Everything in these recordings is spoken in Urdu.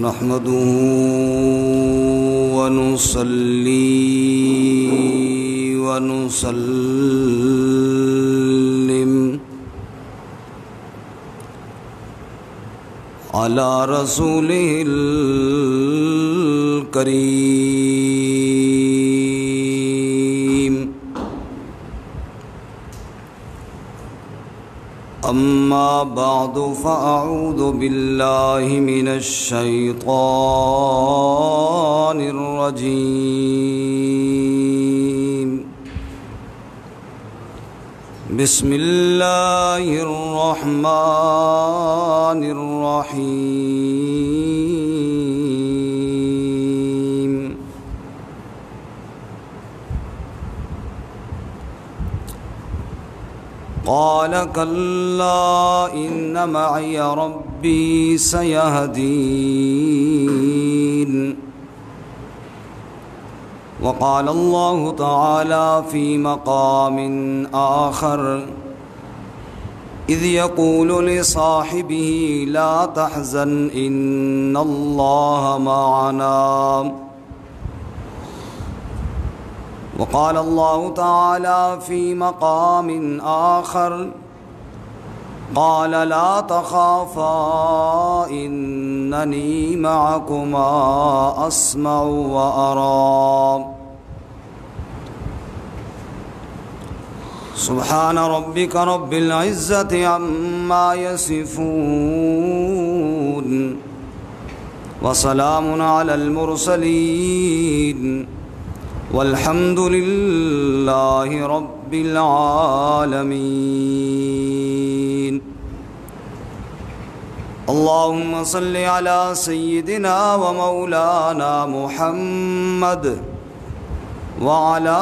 نحمده ونصلي ونسلم على رسوله الكريم. أما بعد فأعوذ بالله من الشيطان الرجيم. بسم الله الرحمن الرحيم. قال كلا إن معي ربي سيهدين. وقال الله تعالى في مقام آخر إذ يقول لصاحبه لا تحزن إن الله معنا. وقال الله تعالى في مقام آخر قال لا تخافا إنني معكما أسمع وأرى. سبحان ربك رب العزة عما يصفون وسلام على المرسلين والحمد لله رب العالمين. اللهم صل على سيدنا ومولانا محمد وعلى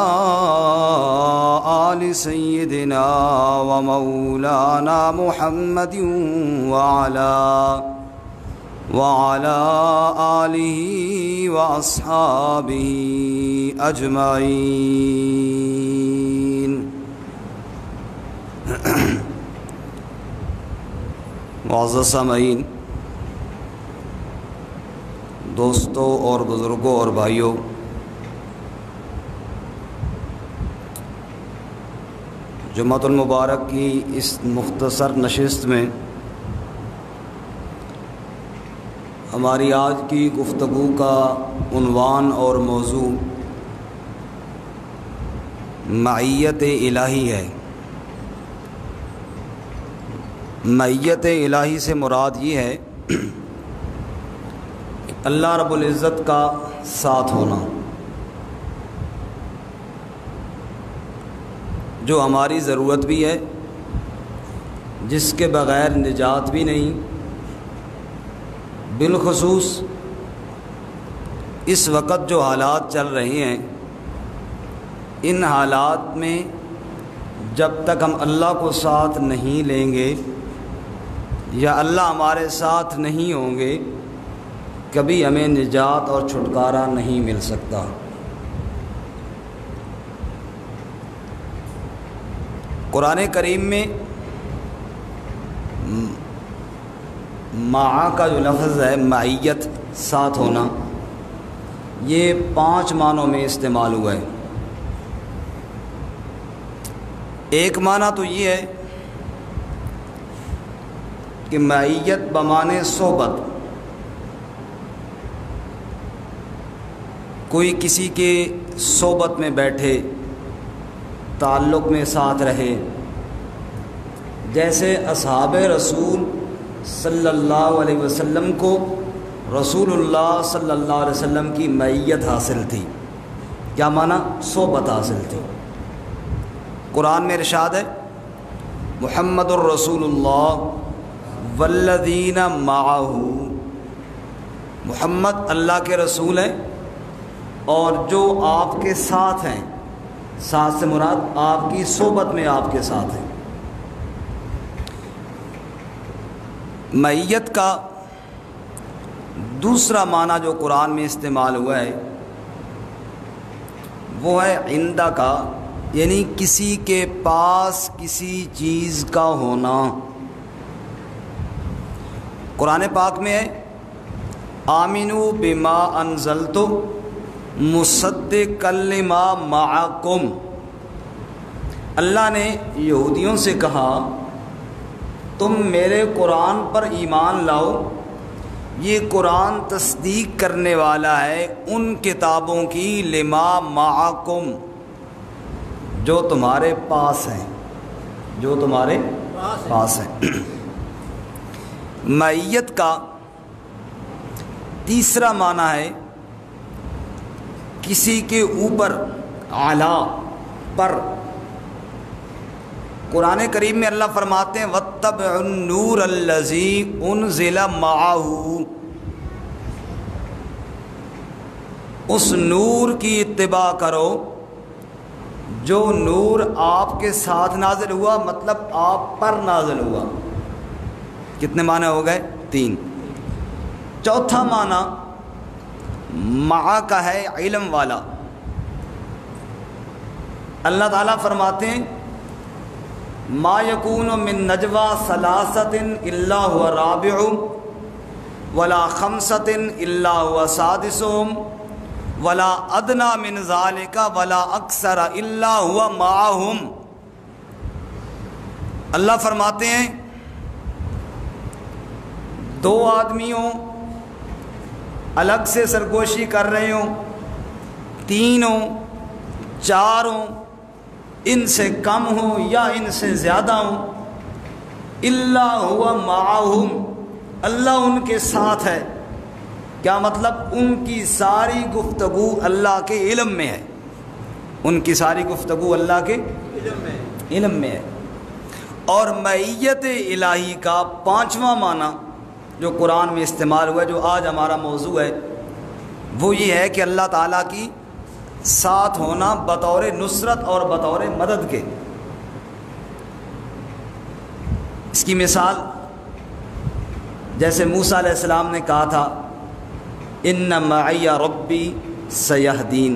آل سيدنا ومولانا محمد وعلى آله وأصحابه أجمعين. معزز سامعین، دوستوں اور بزرگوں اور بھائیوں، جمعۃ المبارک کی اس مختصر نشست میں ہماری آج کی گفتگو کا عنوان اور موضوع معیت الہی ہے۔ معیت الہی سے مراد یہ ہے کہ اللہ رب العزت کا ساتھ ہونا، جو ہماری ضرورت بھی ہے، جس کے بغیر نجات بھی نہیں۔ بالخصوص اس وقت جو حالات چل رہے ہیں، ان حالات میں جب تک ہم اللہ کو ساتھ نہیں لیں گے یا اللہ ہمارے ساتھ نہیں ہوں گے، کبھی ہمیں نجات اور چھٹکارا نہیں مل سکتا۔ قرآن کریم میں معا کا جو لفظ ہے، معیت، ساتھ ہونا، یہ 5 معنوں میں استعمال ہوا ہے۔ ایک معنی تو یہ ہے کہ معیت بمعنی صحبت، کوئی کسی کے صحبت میں بیٹھے، تعلق میں ساتھ رہے، جیسے اصحاب رسول صلی اللہ علیہ وسلم کو رسول اللہ صلی اللہ علیہ وسلم کی معیت حاصل تھی۔ کیا معنی؟ صحبت حاصل تھی۔ قرآن میں ارشاد ہے محمد الرسول اللہ والذین معہ، محمد اللہ کے رسول ہیں اور جو آپ کے ساتھ ہیں، ساتھ سے مراد آپ کی صحبت میں آپ کے ساتھ ہیں۔ معیت کا دوسرا معنی جو قرآن میں استعمال ہوا ہے وہ ہے عندہ کا، یعنی کسی کے پاس کسی چیز کا ہونا۔ قرآن پاک میں ہے آمنو بما انزلت مصدقا لما معکم، اللہ نے یہودیوں سے کہا تم میرے قرآن پر ایمان لاؤ، یہ قرآن تصدیق کرنے والا ہے ان کتابوں کی لما معکم جو تمہارے پاس ہیں، جو تمہارے پاس ہیں۔ معیت کا تیسرا معنی ہے کسی کے اوپر، اعلیٰ پر۔ قرآن کریم میں اللہ فرماتے ہیں وَاتَّبِعُوا النُّورَ الَّذِي أُنزِلَ مَعَهُ، اس نور کی اتباع کرو جو نور آپ کے ساتھ نازل ہوا، مطلب آپ پر نازل ہوا۔ کتنے معنی ہو گئے؟ 3۔ چوتھا معنی مع کا ہے علم والا۔ اللہ تعالیٰ فرماتے ہیں ما یکون من نجوى ثلاثة الا هو رابعهم ولا خمسة الا هو سادسهم ولا ادنى من ذلك ولا اکثر الا هو معهم۔ اللہ فرماتے ہیں 2 آدمیوں الگ سے سرگوشی کر رہے ہوں، 3 ہوں، 4 ہوں، ان سے کم ہوں یا ان سے زیادہ ہوں، الا ہوا معہم، اللہ ان کے ساتھ ہے۔ کیا مطلب؟ ان کی ساری گفتگو اللہ کے علم میں ہے، ان کی ساری گفتگو اللہ کے علم میں ہے۔ اور معیت الہی کا 5واں معنی جو قرآن میں استعمال ہوا ہے، جو آج ہمارا موضوع ہے، وہ یہ ہے کہ اللہ تعالیٰ کی ساتھ ہونا بطور نصرت اور بطور مدد کے۔ اس کی مثال جیسے موسیٰ علیہ السلام نے کہا تھا ان معی ربی سیہدین،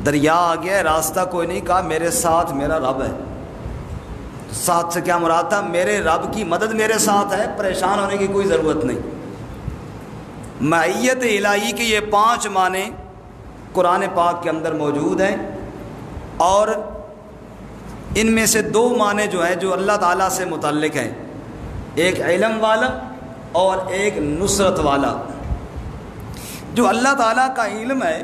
دریا آ گیا، راستہ کوئی نہیں، کہا میرے ساتھ میرا رب ہے۔ ساتھ سے کیا مراد تھا؟ میرے رب کی مدد میرے ساتھ ہے، پریشان ہونے کی کوئی ضرورت نہیں۔ معیت الہی کے یہ 5 معنی قرآن پاک کے اندر موجود ہیں، اور ان میں سے 2 معنی جو ہیں جو اللہ تعالیٰ سے متعلق ہیں، ایک علم والا اور ایک نصرت والا۔ جو اللہ تعالیٰ کا علم ہے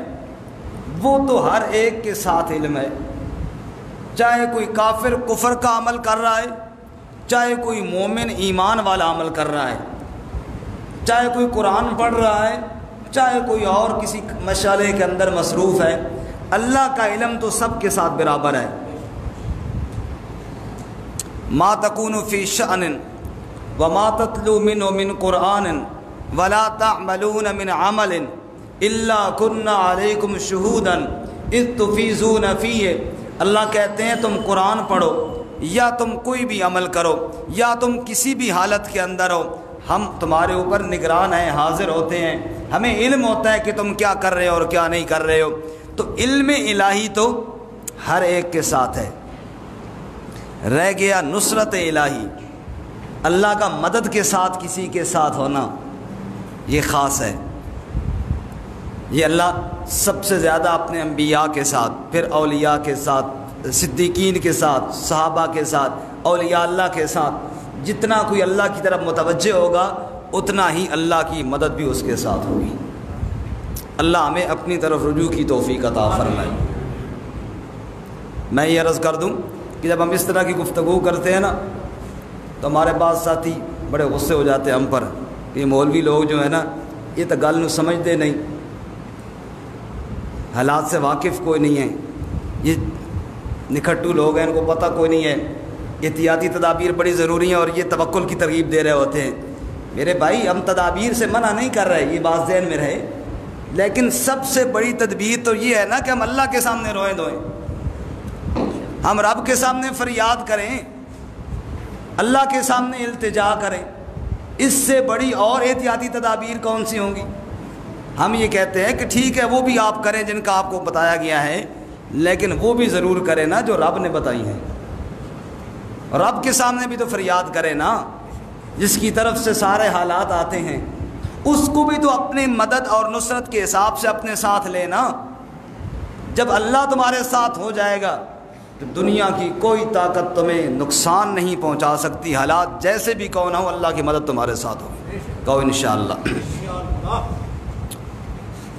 وہ تو ہر ایک کے ساتھ علم ہے، چاہے کوئی کافر کفر کا عمل کر رہا ہے، چاہے کوئی مومن ایمان والا عمل کر رہا ہے، چاہے کوئی قرآن پڑھ رہا ہے، چاہے کوئی اور کسی مشغلے کے اندر مصروف ہے، اللہ کا علم تو سب کے ساتھ برابر ہے۔ ما تکون فی شأن وما تتلو منہ من قرآن ولا تعملون من عمل الا كنا علیکم شہودا اذ تفیضون فیہ۔ اللہ کہتے ہیں تم قرآن پڑھو یا تم کوئی بھی عمل کرو یا تم کسی بھی حالت کے اندر ہو، ہم تمہارے اوپر نگران ہیں، حاضر ہوتے ہیں، ہمیں علم ہوتا ہے کہ تم کیا کر رہے ہو اور کیا نہیں کر رہے ہو۔ تو علم الہی تو ہر ایک کے ساتھ ہے۔ رہ گیا نصرت الہی، اللہ کا مدد کے ساتھ کسی کے ساتھ ہونا، یہ خاص ہے۔ یہ اللہ سب سے زیادہ اپنے انبیاء کے ساتھ، پھر اولیاء کے ساتھ، صدیقین کے ساتھ، صحابہ کے ساتھ، اولیاء اللہ کے ساتھ، جتنا کوئی اللہ کی طرف متوجہ ہوگا اتنا ہی اللہ کی مدد بھی اس کے ساتھ ہوگی۔ اللہ ہمیں اپنی طرف رجوع کی توفیق عطا فرمائے۔ میں یہ عرض کر دوں کہ جب ہم اس طرح کی گفتگو کرتے ہیں نا تو ہمارے بعض ساتھی بڑے غصے ہو جاتے ہیں ہم پر، یہ مولوی لوگ جو ہیں نا یہ تو گل نو سمجھتے نہیں، حالات سے واقف کوئی نہیں ہے، یہ نکھٹو لوگ ہیں، ان کو پتہ کوئی نہیں ہے، احتیاطی تدابیر بڑی ضروری ہیں اور یہ توکل کی ترغیب دے رہے ہوتے ہیں۔ میرے بھائی ہم تدابیر سے منع نہیں کر رہے، یہ بات ذہن میں رہے، لیکن سب سے بڑی تدبیر تو یہ ہے نا کہ ہم اللہ کے سامنے روئیں دھوئیں، ہم رب کے سامنے فریاد کریں، اللہ کے سامنے التجا کریں۔ اس سے بڑی اور احتیاطی تدابیر کون سی ہوں گی؟ ہم یہ کہتے ہیں کہ ٹھیک ہے وہ بھی آپ کریں جن کا آپ کو بتایا گیا ہے، لیکن وہ بھی ضرور کریں نا جو رب نے بتائی ہیں۔ رب کے سامنے بھی تو فریاد کریں نا، جس کی طرف سے سارے حالات آتے ہیں، اس کو بھی تو اپنی مدد اور نصرت کے حساب سے اپنے ساتھ لینا. جب اللہ تمہارے ساتھ ہو جائے گا تو دنیا کی کوئی طاقت تمہیں نقصان نہیں پہنچا سکتی. حالات جیسے بھی کون ہو اللہ کی مدد تمہارے ساتھ ہوگی. کہو انشاءاللہ.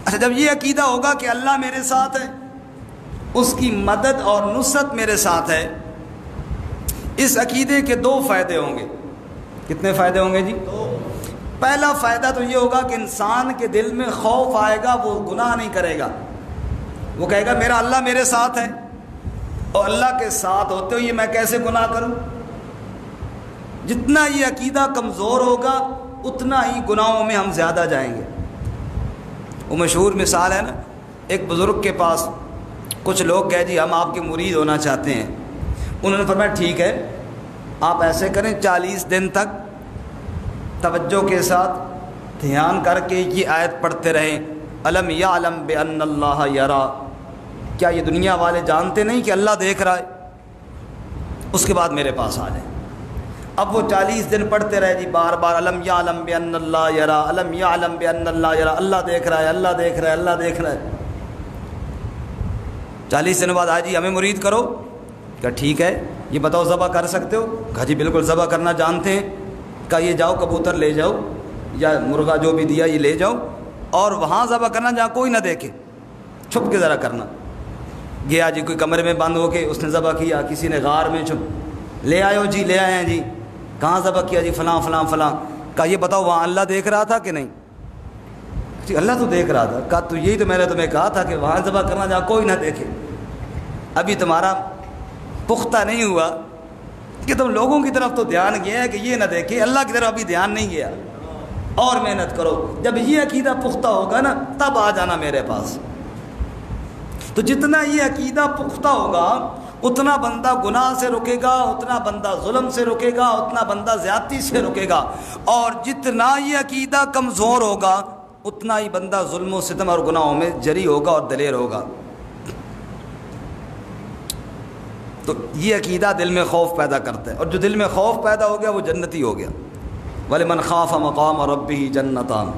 اچھا جب یہ عقیدہ ہوگا کہ اللہ میرے ساتھ ہے, اس کی مدد اور نصرت میرے ساتھ ہے, اس عقیدے کے دو فائدے ہوں گے. کتنے فائدے ہوں گے جی؟ پہلا فائدہ تو یہ ہوگا کہ انسان کے دل میں خوف آئے گا, وہ گناہ نہیں کرے گا. وہ کہے گا میرا اللہ میرے ساتھ ہے, اور اللہ کے ساتھ ہوتے ہوئے میں کیسے گناہ کروں. جتنا یہ عقیدہ کمزور ہوگا اتنا ہی گناہوں میں ہم زیادہ جائیں گے. وہ مشہور مثال ہے نا, ایک بزرگ کے پاس کچھ لوگ کہے جی ہم آپ کے مرید ہونا چاہتے ہیں. انہوں نے فرمایا ٹھیک ہے, آپ ایسے کریں 40 دن تک توجہ کے ساتھ دھیان کر کے یہ آیت پڑھتے رہیں, الم یعلم بان اللہ یرا. کیا یہ دنیا والے جانتے نہیں کہ اللہ دیکھ رہا ہے؟ اس کے بعد میرے پاس آ جائیں. اب وہ 40 دن پڑھتے رہے جی بار بار, الم یعلم بان اللہ یرا, الم یعلم بان اللہ یرا, اللہ دیکھ رہا ہے, اللہ دیکھ رہا ہے, اللہ دیکھ رہا ہے. 40 دن بعد آج جی ہمیں مرید کرو. کہا ٹھیک ہے, یہ بتاؤ ذبح کر سکتے ہو؟ کہا جی بالکل ذبح کرنا جانتے ہیں. کہا یہ جاؤ کبوتر لے جاؤ یا مرغا جو بھی دیا یہ لے جاؤ, اور وہاں ذبح کرنا جہاں کوئی نہ دیکھے, چھپ کے ذرا کرنا. گیا جی کوئی کمرے میں بند ہو کے اس نے ذبح کیا, کسی نے غار میں چھپ. لے آئے ہو جی, لے آئے ہیں جی. کہاں ذبح کیا جی؟ فلاں فلاں فلاں. کہا یہ بتاؤ وہاں اللہ دیکھ رہا تھا کہ نہیں؟ جی اللہ تو دیکھ رہا تھا. کہا تو یہی تو میں نے تمہیں کہا تھا کہ وہاں ذبح کرنا جہاں کوئی نہ دیکھے. ابھی تمہارا پختہ نہیں ہوا کہ تم لوگوں کی طرف تو دھیان گیا ہے کہ یہ نہ دیکھے, اللہ کی طرف ابھی دھیان نہیں گیا. اور محنت کرو. جب یہ عقیدہ پختہ ہوگا نا تب آ جانا میرے پاس. تو جتنا یہ عقیدہ پختہ ہوگا اتنا بندہ گناہ سے رکے گا, اتنا بندہ ظلم سے رکے گا, اتنا بندہ زیادتی سے رکے گا. اور جتنا یہ عقیدہ کمزور ہوگا اتنا ہی بندہ ظلم و ستم اور گناہوں میں جری ہوگا اور دلیر ہوگا. تو یہ عقیدہ دل میں خوف پیدا کرتا ہے, اور جو دل میں خوف پیدا ہو گیا وہ جنتی ہو گیا. وَلِمَنْ خَافَ مَقَامَ رَبِّهِ جَنَّتَانِ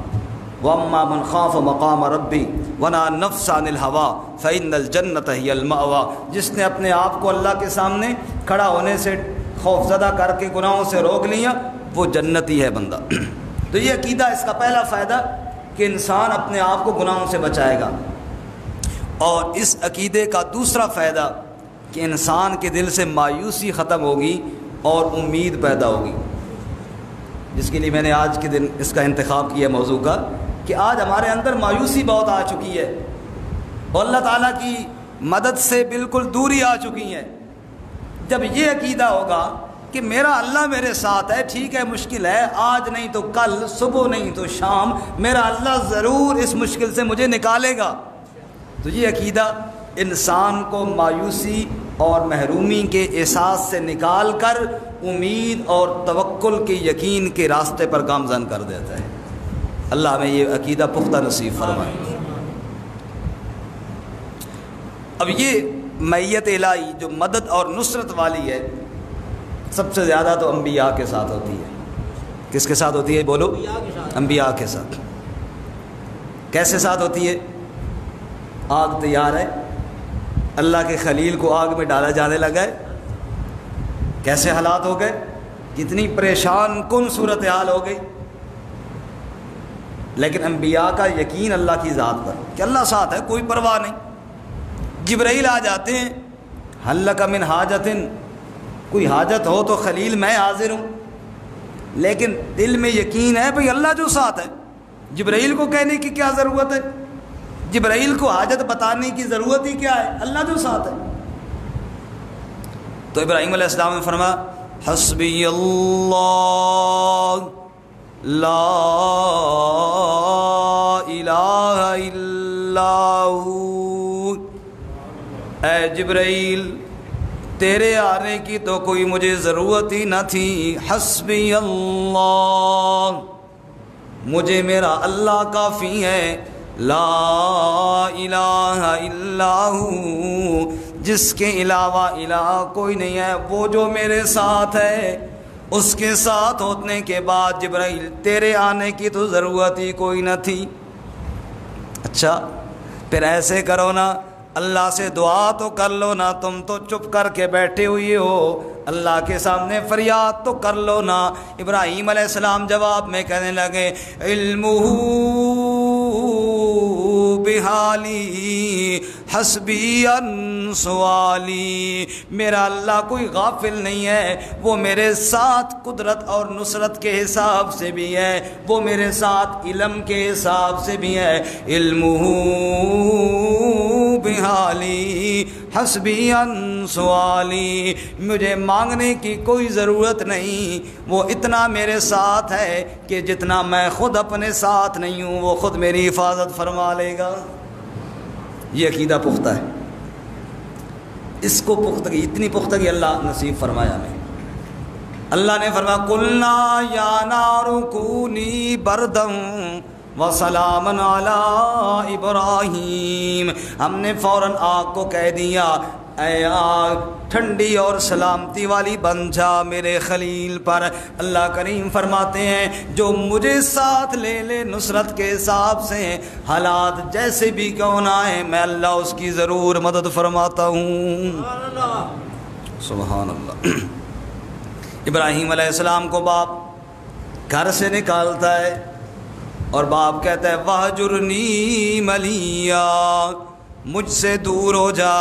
وَأَمَّا مَنْ خَافَ مَقَامَ رَبِّهِ وَنَهَى النَّفْسَ عَنِ الْهَوَىٰ فَإِنَّ الْجَنَّةَ هِيَ الْمَأْوَىٰ. جس نے اپنے آپ کو اللہ کے سامنے کھڑا ہونے سے خوف زدہ کر کے گناہوں سے روک لیا وہ جنتی ہے بندہ. تو یہ عقیدہ, اس کا پہلا فائدہ کہ انسان اپنے آپ کو گناہوں سے بچائے گا. اور اس عقیدے کا دوسرا فائدہ کہ انسان کے دل سے مایوسی ختم ہوگی اور امید پیدا ہوگی. جس کے لیے میں نے آج کے دن اس کا انتخاب کیا موضوع کا, کہ آج ہمارے اندر مایوسی بہت آ چکی ہے اور اللہ تعالیٰ کی مدد سے بالکل دوری آ چکی ہے. جب یہ عقیدہ ہوگا کہ میرا اللہ میرے ساتھ ہے, ٹھیک ہے مشکل ہے, آج نہیں تو کل, صبح نہیں تو شام, میرا اللہ ضرور اس مشکل سے مجھے نکالے گا. تو یہ عقیدہ انسان کو مایوسی اور محرومی کے احساس سے نکال کر امید اور توکل کے یقین کے راستے پر گامزن کر دیتا ہے. اللہ ہمیں یہ عقیدہ پختہ نصیب فرمائے. اب یہ معیت الہی جو مدد اور نصرت والی ہے سب سے زیادہ تو انبیاء کے ساتھ ہوتی ہے. کس کے ساتھ ہوتی ہے بولو؟ انبیاء کے ساتھ. کیسے ساتھ ہوتی ہے؟ آگ تیار ہے, اللہ کے خلیل کو آگ میں ڈالا جانے لگا ہے, کیسے حالات ہو گئے, کتنی پریشان کن صورتحال ہو گئی. لیکن انبیاء کا یقین اللہ کی ذات پر کہ اللہ ساتھ ہے, کوئی پرواہ نہیں. جبرائیل آ جاتے ہیں, حل لک من حاجت, کوئی حاجت ہو تو خلیل میں حاضر ہوں. لیکن دل میں یقین ہے بھئی اللہ جو ساتھ ہے. جبرائیل کو کہنے کی کیا ضرورت ہے, جبرائیل کو حاجت بتانے کی ضرورت ہی کیا ہے, اللہ جو ساتھ ہے. تو ابراہیم علیہ السلام نے فرمایا حسبی اللہ لا الہ الا ہو. اے جبرائیل تیرے آنے کی تو کوئی مجھے ضرورت ہی نہ تھی. حسبی اللہ, مجھے میرا اللہ کافی ہے. لا الہ الا ہو, جس کے علاوہ الہ کوئی نہیں ہے, وہ جو میرے ساتھ ہے اس کے ساتھ ہونے کے بعد جبرائیل تیرے آنے کی تو ضرورت ہی کوئی نہ تھی۔ اچھا پھر ایسے کرو نا، اللہ سے دعا تو کر لو نا، تم تو چپ کر کے بیٹھے ہوئے ہو، اللہ کے سامنے فریاد تو کر لو نا۔ ابراہیم علیہ السلام جواب میں کہنے لگے علمہ بحالی حسبی ان سوالی، میرا اللہ کوئی غافل نہیں ہے، وہ میرے ساتھ قدرت اور نصرت کے حساب سے بھی ہے، وہ میرے ساتھ علم کے حساب سے بھی ہے۔ علمہ بحالی حسبی ان سوالی، مجھے مانگنے کی کوئی ضرورت نہیں، وہ اتنا میرے ساتھ ہے کہ جتنا میں خود اپنے ساتھ نہیں ہوں وہ خود میری حفاظت فرما لے گا۔ یہ عقیدہ پختہ ہے، اس کو پختگی، اتنی پختگی اللہ نصیب فرمایا ہمیں۔ اللہ نے فرمایا قلنا یا نار کونی بردم وسلام علی ابراہیم، ہم نے فوراً آگ کو کہہ دیا اے آگ ٹھنڈی اور سلامتی والی بن جا میرے خلیل پر۔ اللہ کریم فرماتے ہیں جو مجھے ساتھ لے لے نصرت کے حساب سے، حالات جیسے بھی کیوں نہ آئے میں اللہ اس کی ضرور مدد فرماتا ہوں۔ سبحان اللہ۔ ابراہیم علیہ السلام کو باپ گھر سے نکالتا ہے اور باپ کہتا ہے وَاہْجُرْنِی مَلِيًّا، مجھ سے دور ہو جا۔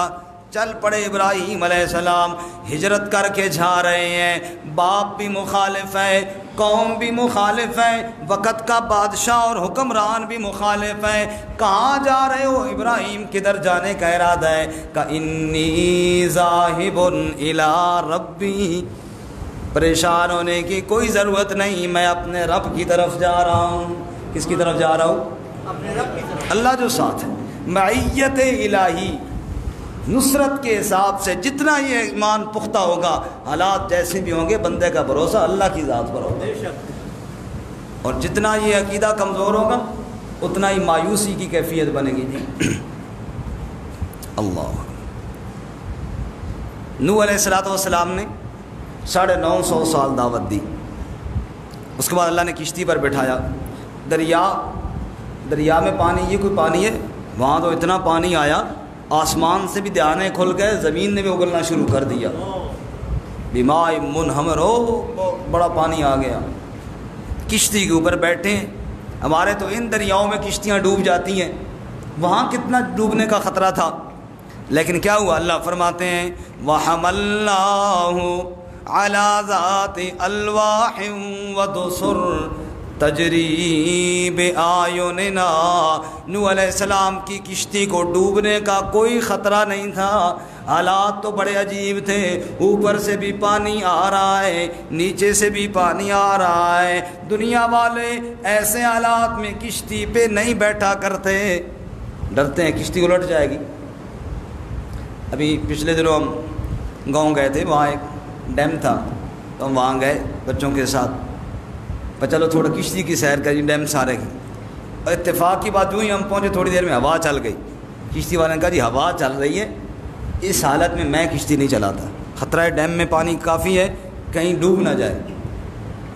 چل پڑے ابراہیم علیہ السلام، ہجرت کر کے جا رہے ہیں، باپ بھی مخالف ہے، قوم بھی مخالف ہے، وقت کا بادشاہ اور حکمران بھی مخالف ہے۔ کہاں جا رہے ہو ابراہیم؟ کدھر جانے کا ارادہ ہے؟ کہ ذاہب الی ربی، پریشان ہونے کی کوئی ضرورت نہیں، میں اپنے رب کی طرف جا رہا ہوں۔ کس کی طرف جا رہا ہوں؟ اپنے رب کی طرف۔ اللہ جو ساتھ ہے، معیت الہی، نصرت کے حساب سے جتنا یہ ایمان پختہ ہوگا، حالات جیسے بھی ہوں گے بندے کا بھروسہ اللہ کی ذات پر ہوگا، اور جتنا یہ عقیدہ کمزور ہوگا اتنا ہی مایوسی کی کیفیت بنے گی۔ جی اللہ۔ نوح علیہ السلام نے 950 سال دعوت دی، اس کے بعد اللہ نے کشتی پر بٹھایا، دریا میں پانی، یہ کوئی پانی ہے؟ وہاں تو اتنا پانی آیا، آسمان سے بھی دہانے کھل گئے، زمین نے بھی اگلنا شروع کر دیا، بماء منہمر، ہو بڑا پانی آ گیا۔ کشتی کے اوپر بیٹھے ہیں، ہمارے تو ان دریاؤں میں کشتیاں ڈوب جاتی ہیں، وہاں کتنا ڈوبنے کا خطرہ تھا، لیکن کیا ہوا؟ اللہ فرماتے ہیں وَحَمَلْنَاهُ عَلَى ذَاتِ أَلْوَاحٍ وَدُسُرٍ تجری بِأَعْيُنِنَا، نوح علیہ السلام کی کشتی کو ڈوبنے کا کوئی خطرہ نہیں تھا، حالات تو بڑے عجیب تھے، اوپر سے بھی پانی آ رہا ہے، نیچے سے بھی پانی آ رہا ہے، دنیا والے ایسے حالات میں کشتی پہ نہیں بیٹھا کرتے، ڈرتے ہیں کشتی الٹ جائے گی۔ ابھی پچھلے دنوں ہم گاؤں گئے تھے، وہاں ایک ڈیم تھا، تو ہم وہاں گئے بچوں کے ساتھ، چلو تھوڑا کشتی کی سیر کری ڈیم سارے کی، اور اتفاق کی بات جو ہی ہم پہنچے تھوڑی دیر میں ہوا چل گئی۔ کشتی والے نے کہا جی ہوا چل رہی ہے، اس حالت میں کشتی نہیں چلاتا، خطرہ ہے، ڈیم میں پانی کافی ہے، کہیں ڈوب نہ جائے،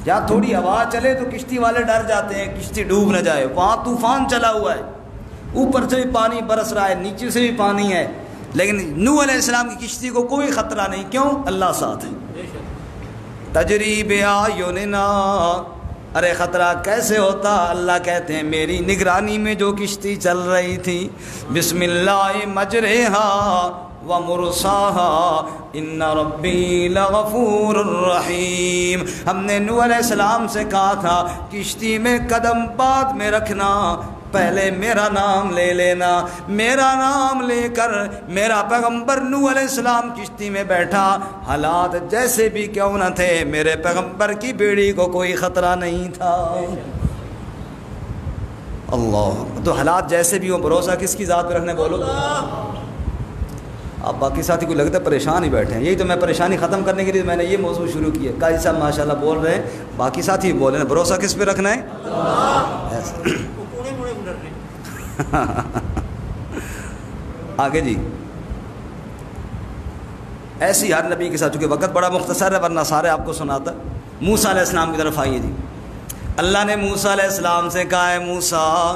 یا تھوڑی ہوا چلے تو کشتی والے ڈر جاتے ہیں کشتی ڈوب نہ جائے، وہاں طوفان چلا ہوا ہے، اوپر سے بھی پانی برس رہا ہے، نیچے سے بھی پانی ہے، لیکن نوح علیہ السلام کی کشتی کو کوئی خطرہ نہیں، کیوں؟ اللہ ساتھ ہے۔ تجری بِأَعْيُنِنَا، ارے خطرہ کیسے ہوتا؟ اللہ کہتے ہیں میری نگرانی میں جو کشتی چل رہی تھی، بسم اللہ مجرہا ومرساہا ان ربی لغفور الرحیم۔ ہم نے نوح علیہ السلام سے کہا تھا کشتی میں قدم بعد میں رکھنا، پہلے میرا نام لے لینا، میرا نام لے کر میرا پیغمبر نوح علیہ السلام کشتی میں بیٹھا، حالات جیسے بھی کیوں نہ تھے میرے پیغمبر کی بیڑی کو کوئی خطرہ نہیں تھا۔ اللہ، تو حالات جیسے بھی ہوں بھروسہ کس کی ذات پہ رکھنے؟ بولو۔ آپ باقی ساتھی کو لگتا ہے پریشان ہی بیٹھے ہیں، یہی تو میں پریشانی ختم کرنے کے لیے میں نے یہ موضوع شروع کیا۔ قاضی صاحب ماشاءاللہ بول رہے ہیں، باقی ساتھی بول رہے ہیں، بھروسہ کس پہ رکھنا ہے؟ آگے جی، ایسی ہر نبی کے ساتھ، چونکہ وقت بڑا مختصر ہے ورنہ سارے آپ کو سناتا۔ موسیٰ علیہ السلام کی طرف آئیے جی۔ اللہ نے موسیٰ علیہ السلام سے کہا ہے موسیٰ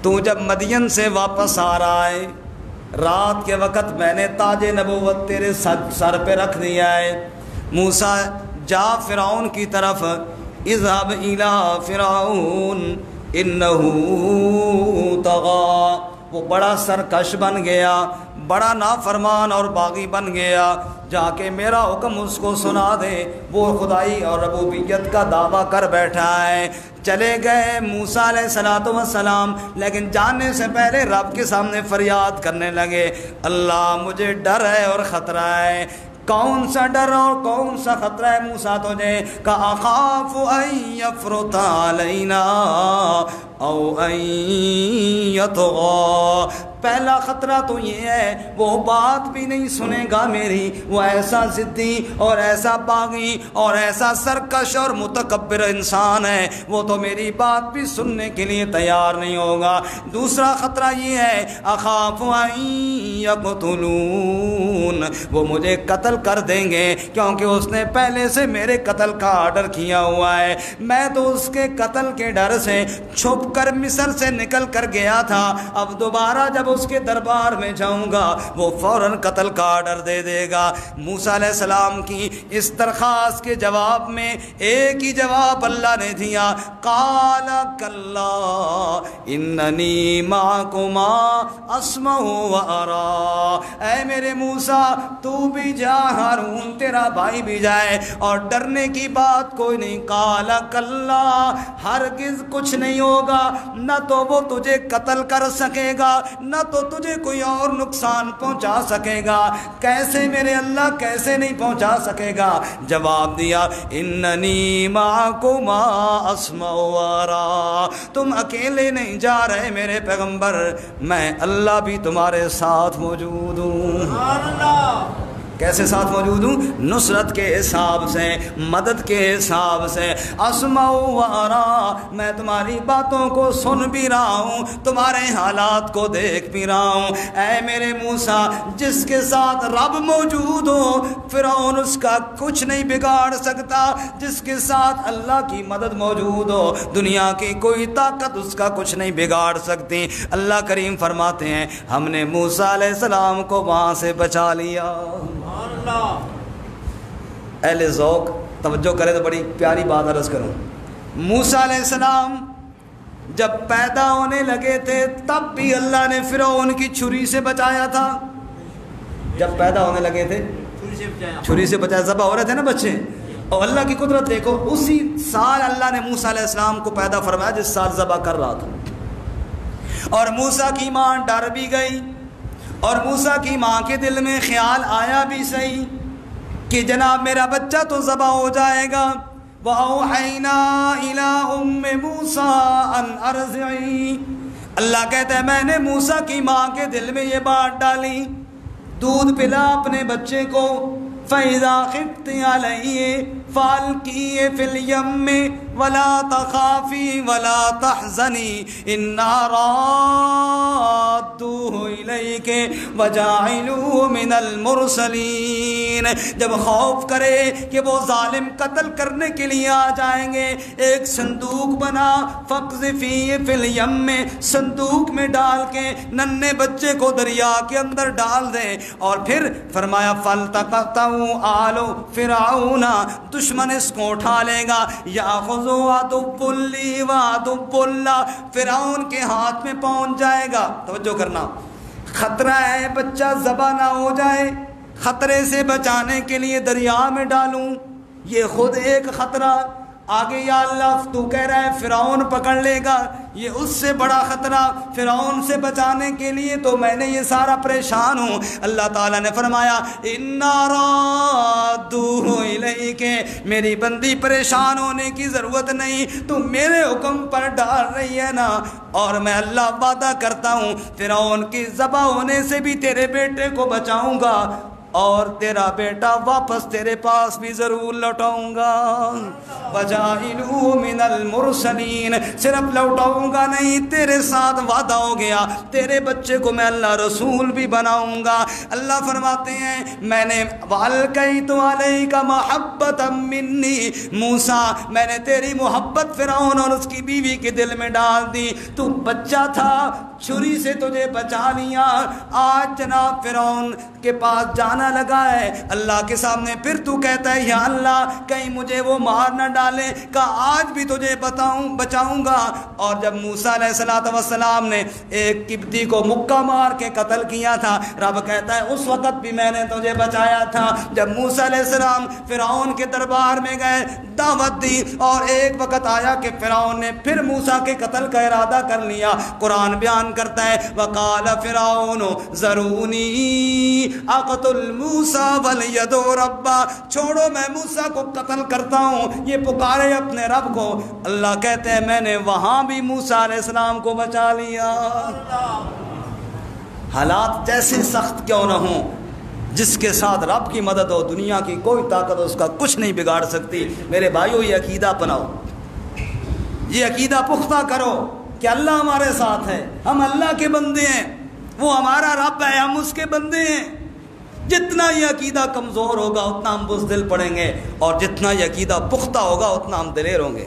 تو جب مدین سے واپس آ رہا ہے، رات کے وقت میں نے تاج نبوت تیرے سر پہ رکھ دیا ہے، موسیٰ جا فرعون کی طرف، اذهب الى فرعون انه طغى، وہ بڑا سرکش بن گیا، بڑا نافرمان اور باغی بن گیا، جا کے میرا حکم اس کو سنا دے، وہ خدائی اور ربوبیت کا دعویٰ کر بیٹھا ہے۔ چلے گئے موسیٰ علیہ السلام، لیکن جانے سے پہلے رب کے سامنے فریاد کرنے لگے، اللہ مجھے ڈر ہے اور خطرہ ہے۔ کون سا ڈر اور کون سا خطرہ ہے موسیٰ تجھے؟ کہ اخاف ان یفرط علینا او ان یطغی، پہلا خطرہ تو یہ ہے وہ بات بھی نہیں سنے گا میری، وہ ایسا ضدی اور ایسا باغی اور ایسا سرکش اور متکبر انسان ہے، وہ تو میری بات بھی سننے کے لیے تیار نہیں ہوگا۔ دوسرا خطرہ یہ ہے اخاف ان یقتلون، وہ مجھے قتل کر دیں گے، کیونکہ اس نے پہلے سے میرے قتل کا آرڈر کیا ہوا ہے۔ میں تو اس کے قتل کے ڈر سے چھپ کر مصر سے نکل کر گیا تھا، اب دوبارہ جب اس کے دربار میں جاؤں گا وہ فوراً قتل کا آرڈر دے دے گا۔ موسیٰ علیہ السلام کی اس درخواست کے جواب میں ایک ہی جواب اللہ نے دیا، قال کلا اننی معکما اسمع و ارى، اے میرے موسیٰ تو بھی جا، ہارون تیرا بھائی بھی جائے، اور ڈرنے کی بات کوئی نہیں۔ قال کلا، ہرگز کچھ نہیں ہوگا، نہ تو وہ تجھے قتل کر سکے گا، نہ تو تجھے کوئی اور نقصان پہنچا سکے گا۔ کیسے میرے اللہ، کیسے نہیں پہنچا سکے گا؟ جواب دیا اننی معکما اسمع و ارى، تم اکیلے نہیں جا رہے میرے پیغمبر، میں اللہ بھی تمہارے ساتھ موجود ہوں۔ کیسے ساتھ موجود ہوں؟ نصرت کے حساب سے، مدد کے حساب سے۔ اسمع و ارى، میں تمہاری باتوں کو سن بھی رہا ہوں، تمہارے حالات کو دیکھ بھی رہا ہوں۔ اے میرے موسیٰ، جس کے ساتھ رب موجود ہو فرعون اس کا کچھ نہیں بگاڑ سکتا، جس کے ساتھ اللہ کی مدد موجود ہو دنیا کی کوئی طاقت اس کا کچھ نہیں بگاڑ سکتی۔ اللہ کریم فرماتے ہیں ہم نے موسیٰ علیہ السلام کو وہاں سے بچا لیا۔ اہل ذوق توجہ کرے تو بڑی پیاری بات عرض کروں۔ موسیٰ علیہ السلام جب پیدا ہونے لگے تھے تب بھی اللہ نے فرعون کی چھری سے بچایا تھا۔ جب پیدا ہونے لگے تھے چھری سے بچایا، ذبح ہو رہے تھے نا بچے، اور اللہ کی قدرت دیکھو، اسی سال اللہ نے موسیٰ علیہ السلام کو پیدا فرمایا جس سال ذبح کر رہا تھا۔ اور موسیٰ کی ماں ڈر بھی گئی، اور موسیٰ کی ماں کے دل میں خیال آیا بھی صحیح کہ جناب میرا بچہ تو ذبح ہو جائے گا۔ وَأَوْحَيْنَا إِلَىٰ أُمِّ مُوسَىٰ أَنْ أَرْضِعِهِ، اللہ کہتا ہے میں نے موسیٰ کی ماں کے دل میں یہ بات ڈالی، دودھ پلا اپنے بچے کو۔ فَإِذَا خِفْتِ عَلَيْهِ فَأَلْقِيهِ فِي الْيَمِّ وَلَا تَخَافِي وَلَا تَحْزَنِي إِنَّا رَادُّوهُ إِلَيْكِ وَجَاعِلُوهُ مِنَ الْمُرْسَلِينَ، جب خوف کرے کہ وہ ظالم قتل کرنے کے لیے آ جائیں گے، ایک صندوق بنا، فَاقْذِفِيهِ فِي الْيَمِّ، صندوق میں ڈال کے ننھے بچے کو دریا کے اندر ڈال دیں، اور پھر فرمایا فَالْتَقَطَهُ آلُ فِرْعَوْنَ، دشمن اس کو اٹھا لے گا، یَأْخُذُ عَدُوٌّ لِّي وَعَدُوٌّ لَّهُ، فرعون کے ہاتھ میں پہنچ جائے گا۔ توجہ کرنا، خطرہ ہے بچہ ذبح نہ ہو جائے، خطرے سے بچانے کے لیے دریا میں ڈالوں، یہ خود ایک خطرہ۔ آگے یا اللہ تو کہہ رہا ہے فرعون پکڑ لے گا، یہ اس سے بڑا خطرہ، فرعون سے بچانے کے لیے تو میں نے یہ سارا پریشان ہوں۔ اللہ تعالیٰ نے فرمایا اِنَّا رَادُّوهُ إِلَيْكَ، میری بندی پریشان ہونے کی ضرورت نہیں، تم میرے حکم پر ڈال رہی ہے نا، اور میں اللہ وعدہ کرتا ہوں فرعون کی ذبح ہونے سے بھی تیرے بیٹے کو بچاؤں گا۔ اور تیرا بیٹا واپس تیرے پاس بھی ضرور لوٹاؤں گا. وَجَاعِلُهُ مِنَ الْمُرْسَلِينَ صرف لوٹاؤں گا نہیں، تیرے ساتھ وعدہ ہو گیا تیرے بچے کو میں اللہ رسول بھی بناؤں گا. اللہ فرماتے ہیں میں نے وَأَلْقَيْتُ عَلَيْكَ مَحَبَّةً مِّنِّي موسیٰ، میں نے تیری محبت فرعون اور اس کی بیوی کے دل میں ڈال دی. تو بچہ تھا، چھری سے تجھے بچا لیا، آج جناب فرعون کے پاس جانا لگا ہے اللہ کے سامنے، پھر تو کہتا ہے یا اللہ کہیں مجھے وہ مار نہ ڈالے، کہا آج بھی تجھے بچاؤں گا. اور جب موسیٰ علیہ السلام نے ایک قبطی کو مکہ مار کے قتل کیا تھا، رب کہتا ہے اس وقت بھی میں نے تجھے بچایا تھا. جب موسیٰ علیہ السلام فرعون کے دربار میں گئے، دعوت دی، اور ایک وقت آیا کہ فرعون نے پھر موسیٰ کے قتل کا ارادہ کر لیا. قرآن بیان کرتا ہے وقال فرعون ذرونی اقتل موسیٰ ولیدعو ربہ، چھوڑو میں موسیٰ کو قتل کرتا ہوں، یہ پکارے اپنے رب کو. اللہ کہتے ہیں میں نے وہاں بھی موسیٰ علیہ السلام کو بچا لیا. حالات جیسے سخت کیوں نہ ہوں، جس کے ساتھ رب کی مدد ہو دنیا کی کوئی طاقت اس کا کچھ نہیں بگاڑ سکتی. میرے بھائیو یہ عقیدہ اپناؤ، یہ عقیدہ پختہ کرو کہ اللہ ہمارے ساتھ ہے، ہم اللہ کے بندے ہیں، وہ ہمارا رب ہے، ہم اس کے بندے ہیں. جتنا یہ عقیدہ کمزور ہوگا اتنا ہم بزدل پڑیں گے، اور جتنا یہ عقیدہ پختہ ہوگا اتنا ہم دلیر ہوں گے.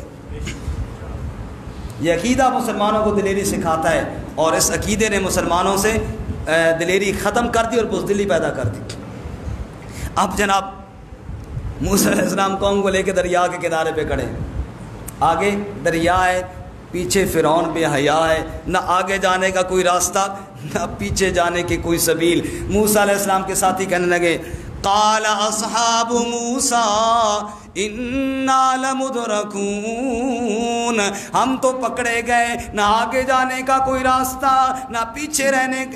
یہ عقیدہ مسلمانوں کو دلیری سکھاتا ہے، اور اس عقیدے نے مسلمانوں سے دلیری ختم کر دی اور بزدلی پیدا کر دی. اب جناب موسیٰ علیہ السلام قوم کو لے کے دریا کے کنارے پہ کھڑے، آگے دریا ہے، پیچھے فرعون بے حیا ہے، نہ آگے جانے کا کوئی راستہ نہ پیچھے جانے کی کوئی سبیل. موسیٰ علیہ السلام کے ساتھی کہنے لگے قال اصحاب موسیٰ انا لمدرکون، ہم تو پکڑے گئے، نہ آگے جانے کا کوئی راستہ نہ پیچھے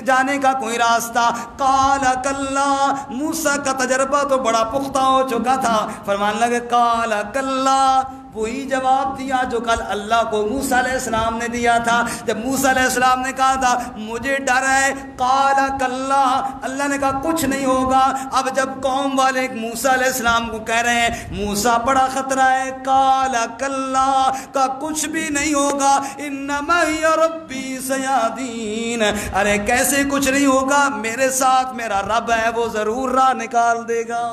جانے کا کوئی راستہ. قال کلا، موسیٰ کا تجربہ تو بڑا پختہ ہو چکا تھا، فرمانے لگے قال کلا، وہی جواب دیا جو کل اللہ کو موسیٰ علیہ السلام نے دیا تھا. جب موسیٰ علیہ السلام نے کہا تھا مجھے ڈر ہے، قال کلا، اللہ نے کہا کچھ نہیں ہوگا. اب جب قوم والے موسیٰ علیہ السلام کو کہہ رہے ہیں موسیٰ بڑا خطرہ ہے، قال کلا، کا کچھ بھی نہیں ہوگا، انما ہی ربی سیہدین، ارے کیسے کچھ نہیں ہوگا، میرے ساتھ میرا رب ہے، وہ ضرور راہ نکال دے گا.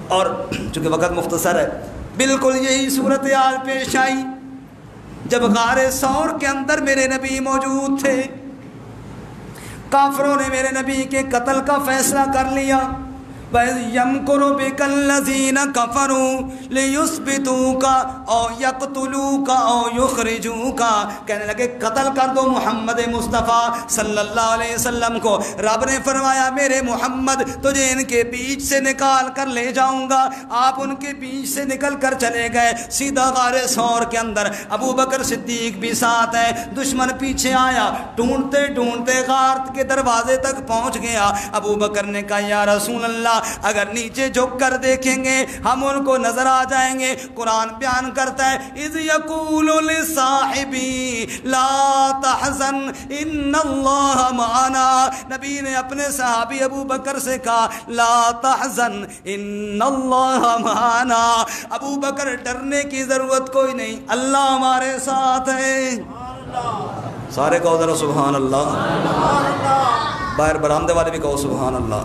اور چونکہ وقت مختصر ہے، بالکل یہی صورتحال پیش آئی جب غار ثور کے اندر میرے نبی موجود تھے. کافروں نے میرے نبی کے قتل کا فیصلہ کر لیا. يَمْكُرُ بِكَ الَّذِينَ كَفَرُوا لِيُثْبِتُوكَ أَوْ يَقْتُلُوكَ أَوْ يُخْرِجُوكَ، کہنے لگے قتل کر دو محمد مصطفیٰ صلی اللہ علیہ وسلم کو. رب نے فرمایا میرے محمد تجھے ان کے بیچ سے نکال کر لے جاؤں گا. آپ ان کے بیچ سے نکل کر چلے گئے سیدھا غار ثور کے اندر. ابو بکر صدیق بھی ساتھ ہے، دشمن پیچھے آیا، ڈھونڈتے ڈھونڈتے غار کے دروازے تک پہنچ گیا. ابو بکر نے کہا یا رسول اللہ اگر نیچے جھک کر دیکھیں گے ہم ان کو نظر آ جائیں گے. قرآن بیان کرتا ہے اذ یقول لصاحبی لا تحزن ان اللہ معنا، نبی نے اپنے صحابی ابو بکر سے کہا لا تحزن ان اللہ معنا، ابو بکر ڈرنے کی ضرورت کوئی نہیں، اللہ ہمارے ساتھ ہے. سارے کہو ذرا سبحان اللہ، باہر برآمدے والے بھی کہو سبحان اللہ.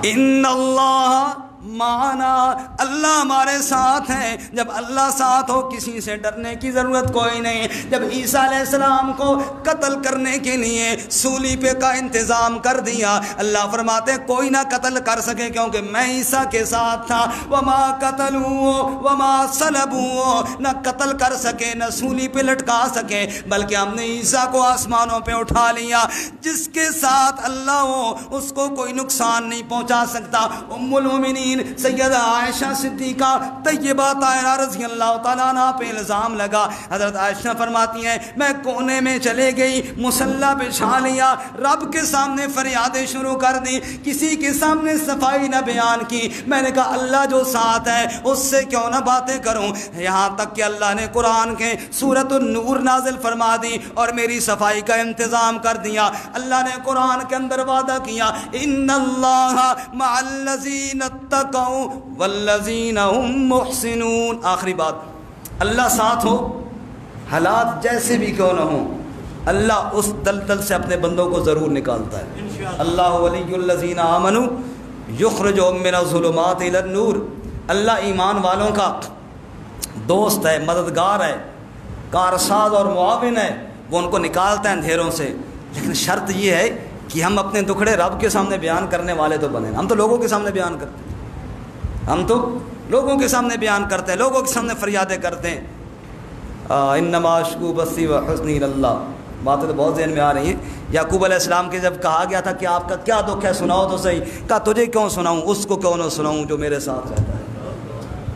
ان اللہ معنا، اللہ ہمارے ساتھ ہیں. جب اللہ ساتھ ہو کسی سے ڈرنے کی ضرورت کوئی نہیں. جب عیسیٰ علیہ السلام کو قتل کرنے کے لیے سولی پہ کا انتظام کر دیا، اللہ فرماتے ہیں کوئی نہ قتل کر سکے کیونکہ میں عیسیٰ کے ساتھ تھا. وما قتلوا وما صلبوا، نہ قتل کر سکے نہ سولی پہ لٹکا سکے، بلکہ ہم نے عیسیٰ کو آسمانوں پہ اٹھا لیا. جس کے ساتھ اللہ ہو اس کو کوئی نقصان نہیں پہنچا سکتا. ام المومنین سیدہ عائشہ صدیقہ طیبہ طاہرہ رضی اللہ تعالیٰ عنہ پہ الزام لگا. حضرت عائشہ فرماتی ہیں میں کونے میں چلے گئی, مصلی بچھا لیا, رب کے سامنے فریادیں شروع کر دی, کسی کے سامنے صفائی نہ بیان کی. میں نے کہا اللہ جو ساتھ ہے اس سے کیوں نہ باتیں کروں, یہاں تک کہ اللہ نے قرآن کے سورۃ النور نازل فرما دی اور میری صفائی کا انتظام کر دیا. اللہ نے قرآن کے اندر وعدہ کیا ان اللہ مع الذین اتقوا والذین هم محسنون. آخری بات, اللہ ساتھ ہو حالات جیسے بھی کیوں نہ ہوں, اللہ اس دلدل سے اپنے بندوں کو ضرور نکالتا ہے. اللہ ولی الذین آمنوا یخرجہم من الظلمات الی النور. اللہ ایمان والوں کا دوست ہے, مددگار ہے, کارساز اور معاون ہے, وہ ان کو نکالتا ہے اندھیروں سے. لیکن شرط یہ ہے کہ ہم اپنے دکھڑے رب کے سامنے بیان کرنے والے تو بنیں. ہم تو لوگوں کے سامنے بیان کرتے ہیں, ہم تو لوگوں کے سامنے بیان کرتے ہیں, لوگوں کے سامنے فریادیں کرتے ہیں. انما اشکو بثی و حزنی اللہ. باتیں تو بہت ذہن میں آ رہی ہیں. یعقوب علیہ السلام کے جب کہا گیا تھا کہ آپ کا کیا دکھ ہے سناؤ تو صحیح, کہا تجھے کیوں سناؤں, اس کو کیوں نہ سناؤں جو میرے ساتھ رہتا ہے,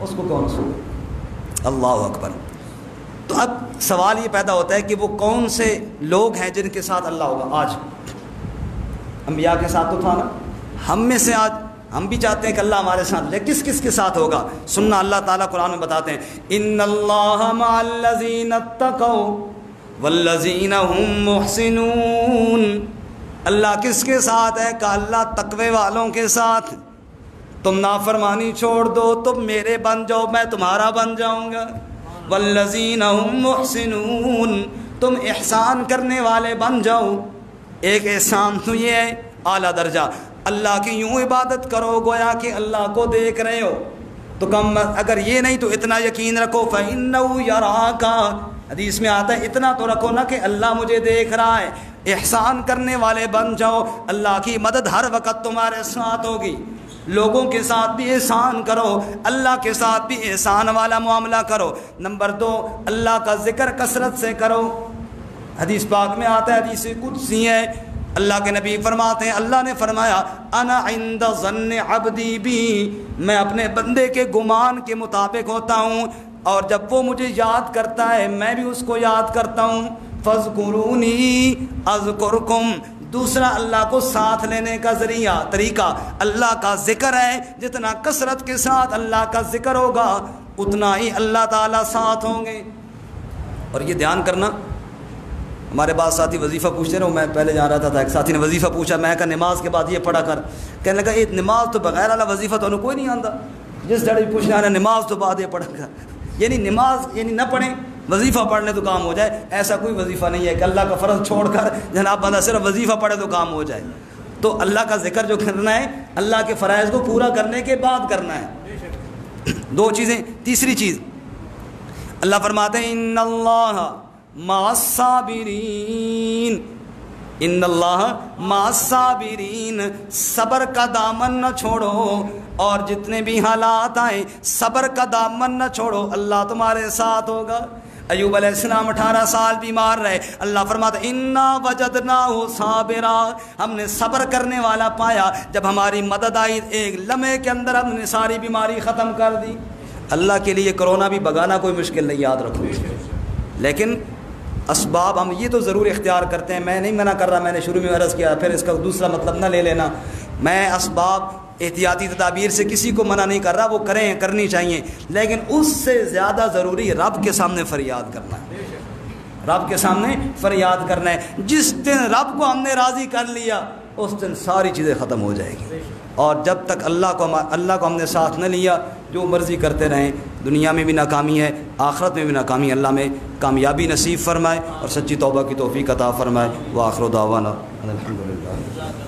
اس کو کیوں نہ سناؤں. اللہ اکبر. تو اب سوال یہ پیدا ہوتا ہے کہ وہ کون سے لوگ ہیں جن کے ساتھ اللہ ہوگا. آج انبیاء کے ساتھ تو تھا نا, ہم میں سے آج ہم بھی چاہتے ہیں کہ اللہ ہمارے ساتھ, لیکن کس کس کے ساتھ ہوگا سننا. اللہ تعالیٰ قرآن میں بتاتے ہیں ان اللہ مع الذین اتقوا والذین هم محسنون. اللہ کس کے ساتھ ہے, کہ اللہ تقوی والوں کے ساتھ. تم نافرمانی چھوڑ دو, تم میرے بن جاؤ, میں تمہارا بن جاؤں گا. والذین هم محسنون, تم احسان کرنے والے بن جاؤ. ایک احسان تو یہ ہے اعلیٰ درجہ, اللہ کی یوں عبادت کرو گویا کہ اللہ کو دیکھ رہے ہو. تو کم اگر یہ نہیں تو اتنا یقین رکھو فَإِنَّهُ يَرَاكَ. حدیث میں آتا ہے اتنا تو رکھو نا کہ اللہ مجھے دیکھ رہا ہے. احسان کرنے والے بن جاؤ, اللہ کی مدد ہر وقت تمہارے ساتھ ہوگی. لوگوں کے ساتھ بھی احسان کرو, اللہ کے ساتھ بھی احسان والا معاملہ کرو. نمبر 2, اللہ کا ذکر کثرت سے کرو. حدیث پاک میں آتا ہے, حدیث قدسی ہے, اللہ کے نبی فرماتے ہیں اللہ نے فرمایا انا عند ظن عبدی بی, میں اپنے بندے کے گمان کے مطابق ہوتا ہوں, اور جب وہ مجھے یاد کرتا ہے میں بھی اس کو یاد کرتا ہوں. فاذکرونی اذکرکم. دوسرا اللہ کو ساتھ لینے کا طریقہ اللہ کا ذکر ہے. جتنا کثرت کے ساتھ اللہ کا ذکر ہوگا اتنا ہی اللہ تعالیٰ ساتھ ہوں گے. اور یہ دھیان کرنا, ہمارے بعض ساتھی وظیفہ پوچھتے رہے, میں پہلے جا رہا تھا, ایک ساتھی نے وظیفہ پوچھا, میں کہا نماز کے بعد یہ پڑھا کر. کہنے لگا یہ نماز تو بغیر اللہ وظیفہ تو انہوں کوئی نہیں آتا. جس ڈیڑھ بھی پوچھنا ہے نماز تو بعد یہ پڑھا کر, یعنی نماز یعنی نہ پڑھیں وظیفہ پڑھ لیں تو کام ہو جائے. ایسا کوئی وظیفہ نہیں ہے کہ اللہ کا فرض چھوڑ کر جناب بندہ صرف وظیفہ پڑھے تو کام ہو جائے. تو اللہ کا ذکر جو کرنا ہے اللہ کے فرائض کو پورا کرنے کے بعد کرنا ہے. 2 چیزیں. تیسری چیز اللہ فرماتے ہیں ان اللہ مع الصابرین. ان اللہ مع الصابرین, صبر کا دامن نہ چھوڑو, اور جتنے بھی حالات آئیں صبر کا دامن نہ چھوڑو, اللہ تمہارے ساتھ ہوگا. ایوب علیہ السلام 18 سال بیمار رہے, اللہ فرماتا انا وجدناہ صابرا, ہم نے صبر کرنے والا پایا. جب ہماری مدد آئی ایک لمحے کے اندر ہم نے ساری بیماری ختم کر دی. اللہ کے لیے کرونا بھی بگانا کوئی مشکل نہیں, یاد رکھو. لیکن اسباب ہم یہ تو ضرور اختیار کرتے ہیں, میں نہیں منع کر رہا, میں نے شروع میں عرض کیا, پھر اس کا دوسرا مطلب نہ لے لینا. میں اسباب احتیاطی تدابیر سے کسی کو منع نہیں کر رہا, وہ کریں, کرنی چاہیے, لیکن اس سے زیادہ ضروری رب کے سامنے فریاد کرنا ہے. رب کے سامنے فریاد کرنا ہے. جس دن رب کو ہم نے راضی کر لیا اس دن ساری چیزیں ختم ہو جائے گی. اور جب تک اللہ کو ہم نے ساتھ نہ لیا, جو مرضی کرتے رہیں, دنیا میں بھی ناکامی ہے, آخرت میں بھی ناکامی. اللہ میں کامیابی نصیب فرمائے اور سچی توبہ کی توفیق عطا فرمائے. وآخر دعوانا الحمدللہ.